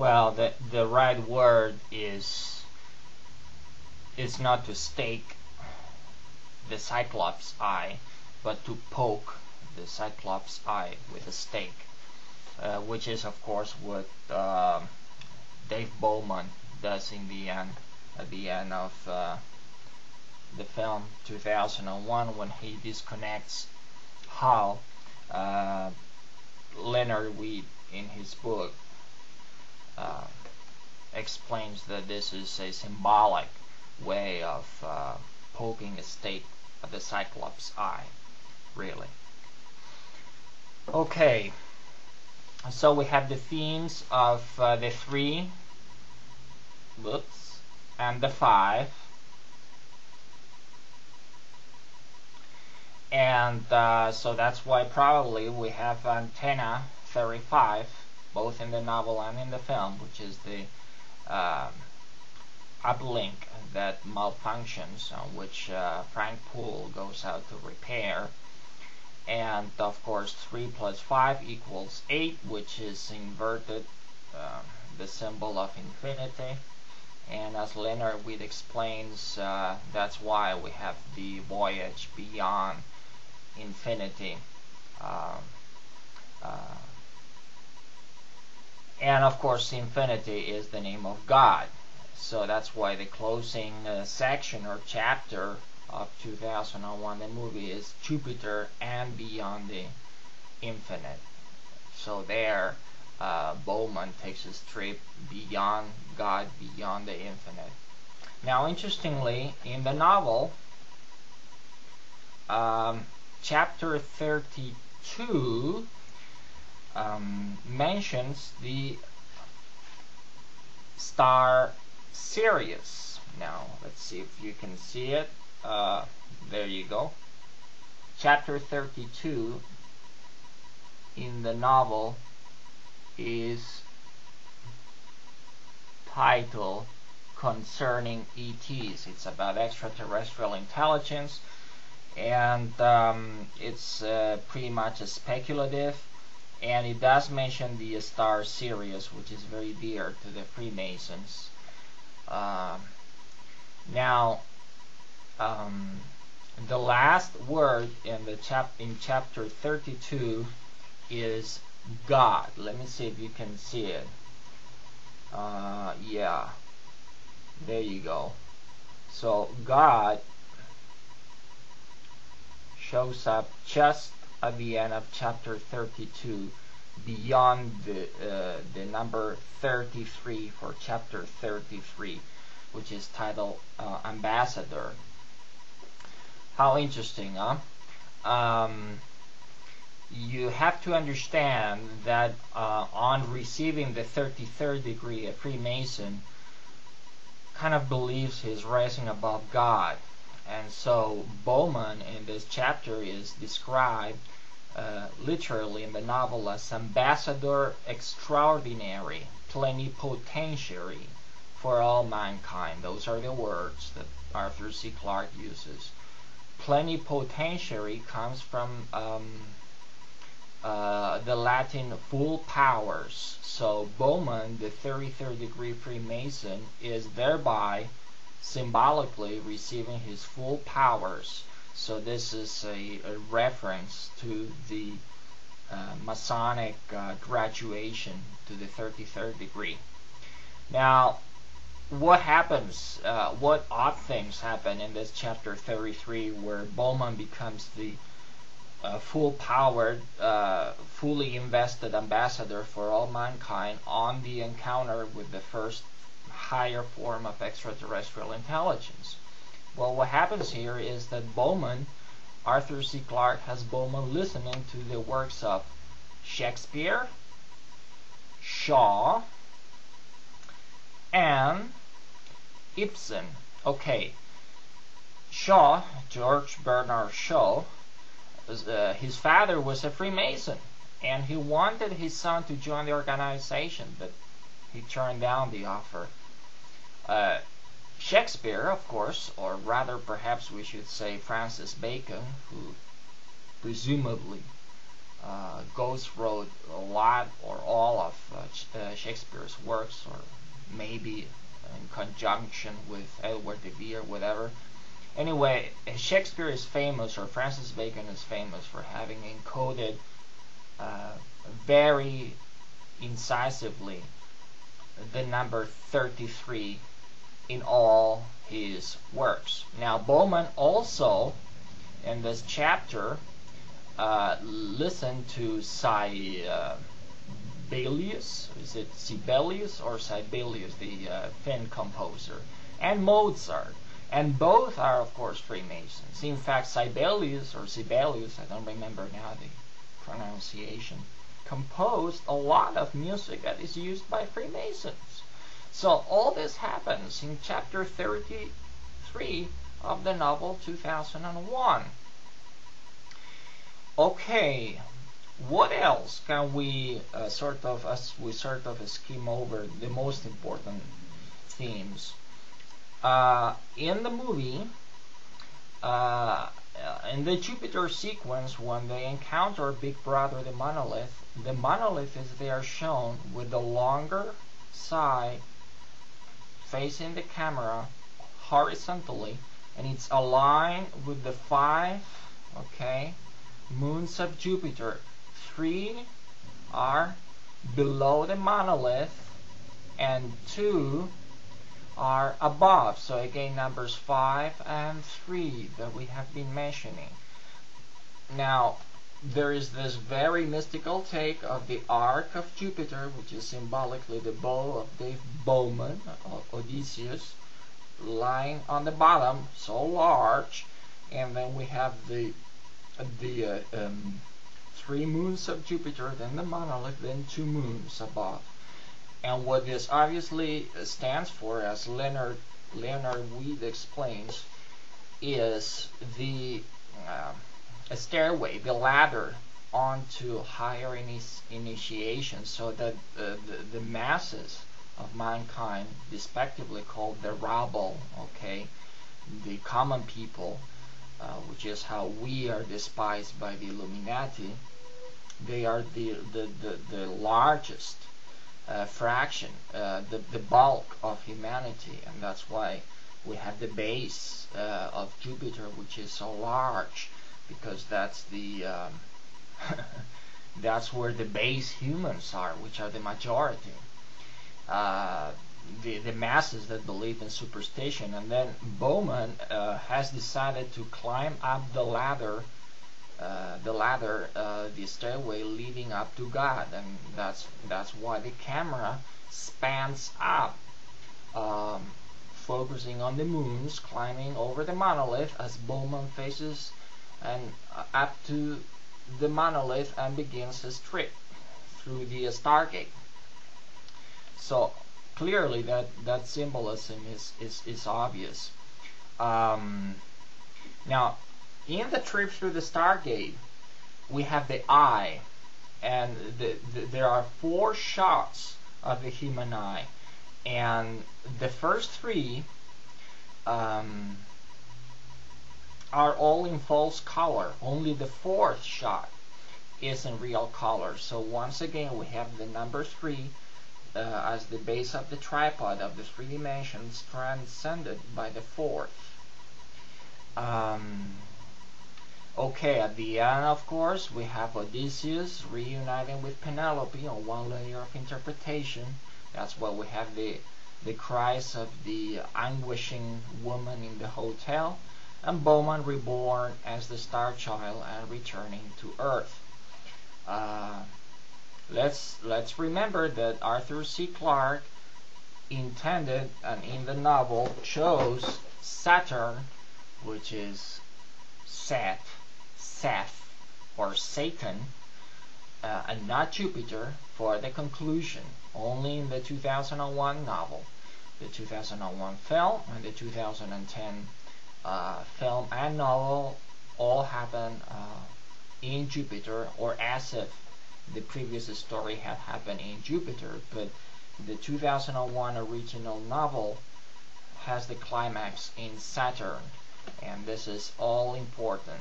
Well, the right word is not to stake the Cyclops eye, but to poke the Cyclops eye with a stake, which is of course what Dave Bowman does in the end, at the end of the film 2001, when he disconnects how Leonard Weed in his book explains that this is a symbolic way of poking a stake at the Cyclops eye, really. Okay, so we have the themes of the 3, and the 5, and so that's why probably we have antenna 35 both in the novel and in the film, which is the uplink that malfunctions, which Frank Poole goes out to repair. And of course 3 plus 5 equals 8, which is inverted, the symbol of infinity. And as Leonard Weed explains, that's why we have the voyage beyond infinity. And of course infinity is the name of God. So that's why the closing section or chapter of 2001, the movie, is Jupiter and Beyond the Infinite. So there Bowman takes his trip beyond God, beyond the infinite. Now interestingly, in the novel, chapter 32 mentions the star Sirius. Now let's see if you can see it. There you go. Chapter 32 in the novel is titled Concerning ETs. It's about extraterrestrial intelligence, and it's pretty much a speculative, and it does mention the star Sirius, which is very dear to the Freemasons. Now the last word in the chapter 32 is God. Let me see if you can see it. Yeah, there you go. So God shows up just at the end of chapter 32, beyond the number 33 for chapter 33, which is titled Ambassador. How interesting, huh? You have to understand that on receiving the 33rd degree, a Freemason kind of believes he's rising above God. And so Bowman in this chapter is described literally in the novel as Ambassador Extraordinary, Plenipotentiary for all mankind. Those are the words that Arthur C. Clarke uses. Plenipotentiary comes from the Latin full powers. So Bowman, the 33rd degree Freemason, is thereby symbolically receiving his full powers. So this is a reference to the Masonic graduation to the 33rd degree. Now, what happens, what odd things happen in this chapter 33 where Bowman becomes the full-powered, fully invested ambassador for all mankind on the encounter with the first higher form of extraterrestrial intelligence? Well, what happens here is that Bowman, Arthur C. Clarke has Bowman listening to the works of Shakespeare, Shaw, and Ibsen. Okay, Shaw, George Bernard Shaw, his father was a Freemason, and he wanted his son to join the organization, but he turned down the offer. Shakespeare, of course, or rather perhaps we should say Francis Bacon, who presumably Ghost wrote a lot or all of Shakespeare's works, or maybe in conjunction with Edward de Vere, whatever. Anyway, Shakespeare is famous, or Francis Bacon is famous, for having encoded very incisively the number 33 in all his works. Now, Bowman also, in this chapter, listen to Sibelius, is it Sibelius or Sibelius, the Finn composer, and Mozart, and both are of course Freemasons. In fact, Sibelius, I don't remember now the pronunciation, composed a lot of music that is used by Freemasons. So all this happens in chapter 33 of the novel 2001. Okay, what else can we sort of skim over the most important themes? In the movie, in the Jupiter sequence, when they encounter Big Brother the monolith is there shown with the longer side facing the camera horizontally, and it's aligned with the 5 moons of Jupiter. 3 are below the monolith and 2 are above. So again, numbers 5 and 3 that we have been mentioning. Now, there is this very mystical take of the arc of Jupiter, which is symbolically the bow of Dave Bowman, Odysseus, lying on the bottom, so large, and then we have the 3 moons of Jupiter, then the monolith, then 2 moons above. And what this obviously stands for, as Leonard Weed explains, is the a stairway, the ladder onto higher initiation, so that the masses of mankind, respectively called the rabble, the common people, which is how we are despised by the Illuminati, they are the largest fraction, the bulk of humanity, and that's why we have the base of Jupiter, which is so large, because that's the that's where the base humans are, which are the majority, the masses that believe in superstition. And then Bowman has decided to climb up the ladder, the stairway leading up to God, and that's why the camera spans up, focusing on the moons, climbing over the monolith as Bowman faces and up to the monolith and begins his trip through the Stargate. So clearly that symbolism is obvious. Now, in the trip through the Stargate, we have the eye, and there are 4 shots of the human eye, and the first 3 are all in false color. Only the 4th shot is in real color. So once again, we have the number 3 as the base of the tripod of the 3 dimensions, transcended by the 4th. Okay, at the end, of course, we have Odysseus reuniting with Penelope on one layer of interpretation. That's why we have the cries of the anguishing woman in the hotel, and Bowman reborn as the Star Child and returning to Earth. Let's remember that Arthur C. Clarke intended, and in the novel chose, Saturn, which is Seth, or Satan, and not Jupiter, for the conclusion. Only in the 2001 novel. The 2001 film and the 2010 film and novel all happen in Jupiter, or as if the previous story had happened in Jupiter, but the 2001 original novel has the climax in Saturn, and this is all important.